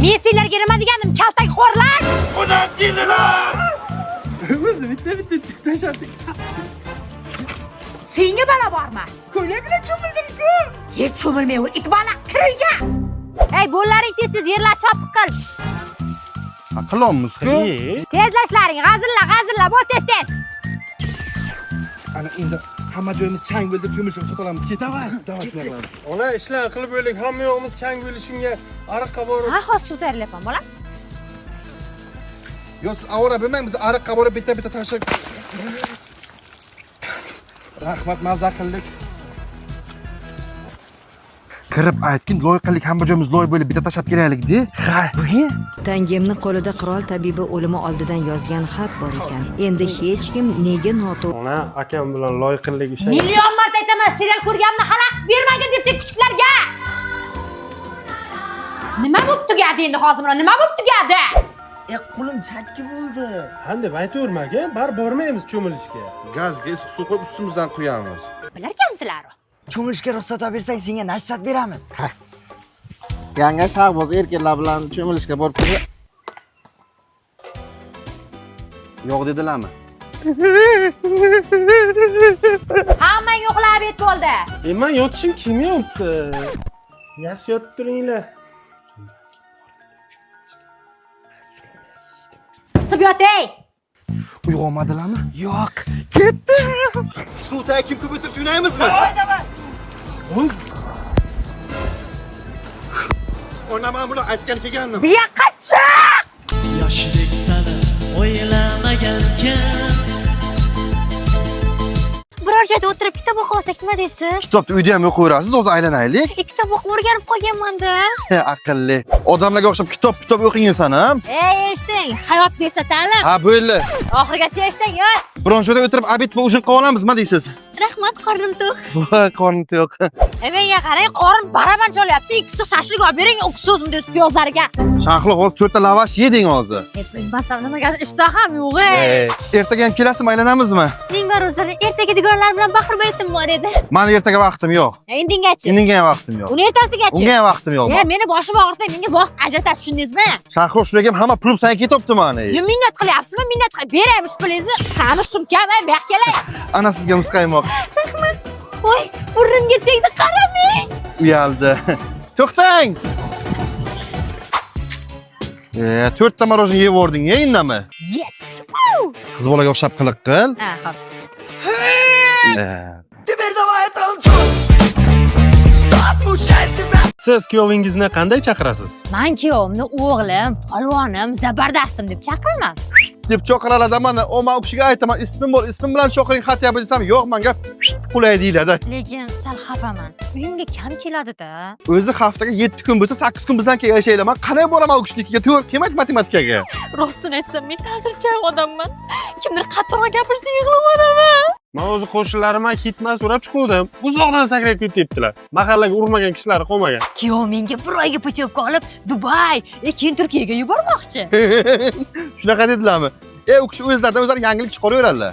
Men senlarga nima degandim, kaltak xo'rlar? Ulan dililar! O'zi bitta chiq tashladik. Senga balo bormi? Ko'ylak bilan cho'mildim-ku. Hech cho'milmayver, it bola kirga. Ey, bo'llaring tez yerlar chopiq qil. Qilamiz-ku. Tezlashlaring, g'azilla, bo'l tez. Ana endi hamma joyimiz chang bo'ldi, cho'milishib sotolamiz. Davay, shunaqa qilamiz. Ona ishlar qilib o'ylik, hamma yo'g'imiz chang bo'ldi, shunga ariqqa borib. Ha, hozir ko'tarilyapman, bola. Yo, siz avora bilmang, biz ariqqa borib bitta tashlab. Rahmat, mazza qildik. Kirib aytgin, loyiqalik hamma joyimiz loy bo'lib bitta tashlab kelaylik-da. Ha, Tangemni qo'lida qirol tabibi o'limi oldidan yozgan xat bor ekan. Endi hech kim nega noto'g'ri Ona akam bilan loyiqillik ishlaydi. Million marta aytaman, serial ko'rganimni xalaqit bermagin deb sen kuchuklarga. Nima bo'lib tugadi endi hozir mana? Nima bo'lib tugadi? Qo'lim chakki bo'ldi. Handeb aytavermaga, bar bormaymiz cho'milishga. gazga issiq suv qo'yib ustimizdan quyamiz. Bilarkanmisizlar? Cho'milishga ruxsat olib bersang, senga nasihat beramiz. Yanga Shahboz erkaklar bilan cho'milishga borib turdi. Yo'q dedilarmi? Hammang uxlab yet bo'ldi. Men yotishim kelmayapti. Yaxshi yotib turinglar. Qisib yotay. Uyg'onmadilarmi? Yo'q. Suvda kim ko'p o'tirib o'ynaymizmi? Ona men buni aytgan kelgandim. Bu yoqqa chiq. Yoshlik sani o'ylamagankan. Biror joyda o'tirib kitob o'qib olsak nima deysiz? Kitobni uyda ham o'qiyverasiz, o'zi aylanaylik. Kitob o'qib o'rganib qolganman-da. Aqlli. Odamlarga o'xshab kitob o'qiysan ham. Ey, eshiting, hayot desa ta'lim. Ha, bo'ldi. Oxirigacha eshiting, yo. Biron joyda o'tirib abit va ujin qilib olamiz, nima deysiz? Rahmat, qornim to'q. Qornim to'q. Menga qarang, qorin baraban cholyapti. Ikkisi shashlik olib bering, o'ksizmi deb piyozlarga. Shahlo hozir 4 ta lavash yeding hozir. Bilmasam nimagadir ishtaham yo'q. Ertaga ham kelasizmi, aylanamizmi? Ming bor o'zlari ertaga dugonlar bilan baxir baytim bor edi. Meni ertaga vaqtim yo'q. Indingachi. Indinga ham vaqtim yo'q. Uni ertasigachi. Unga ham vaqtim yo'q. Meni boshim og'ritmay, menga vaqt ajratasiz, tushundingizmi? Shahlo shularga ham hamma pulim sanga ketyapti mani. Minnat qilyapsizmi? Minnat qilib beraymish pulingizni. Qani sumkam, bu yoqqa kelay. Ana sizga muzqaymoq. Voy, burnimga tegdi, qaramang. Uyaldi. To'xtang. 4 ta marojin yeb o'rding-ya, indami? Yes. Qiz bolaga o'xshab qiliq qil. Ha, xo'p. Теперь давай это что смущает тебя? Siz kuyovingizni qanday chaqirasiz? Men kuyovimni o'g'lim, polvonim, zabardastim deb chaqiraman. deb chaqiraladi mana. O men u kishiga aytaman, ismim bor, ismim bilan chaqiring xatya desam, yo'q, menga qulay deyiladi. Lekin sal xafaman. Uyimga kam keladi-da. O'zi haftaga 7 kun bo'lsa, 8 kun bizdan keyin yashaylar. Men qanday boraman u kishinikiga? To'g'ri, kelmaydi matematikaga. Rostini aytsam, men ta'sirchan odamman. Kimdir qattiqroq gapirsa yig'lab olaman. Men o'zi qo'shnilarimdan kitma so'rab chiqdim. Uzoqdan sakrab ketyaptilar. Mahallaga urmagan kishilar qolmagan. Kuyov menga bir oyga putyovka olib, Dubay, keyin Turkiyaga yubormoqchi. Shunaqa dedilarmi? U kishi o'zlaridan o'zlari yangilik chiqaraveradilar.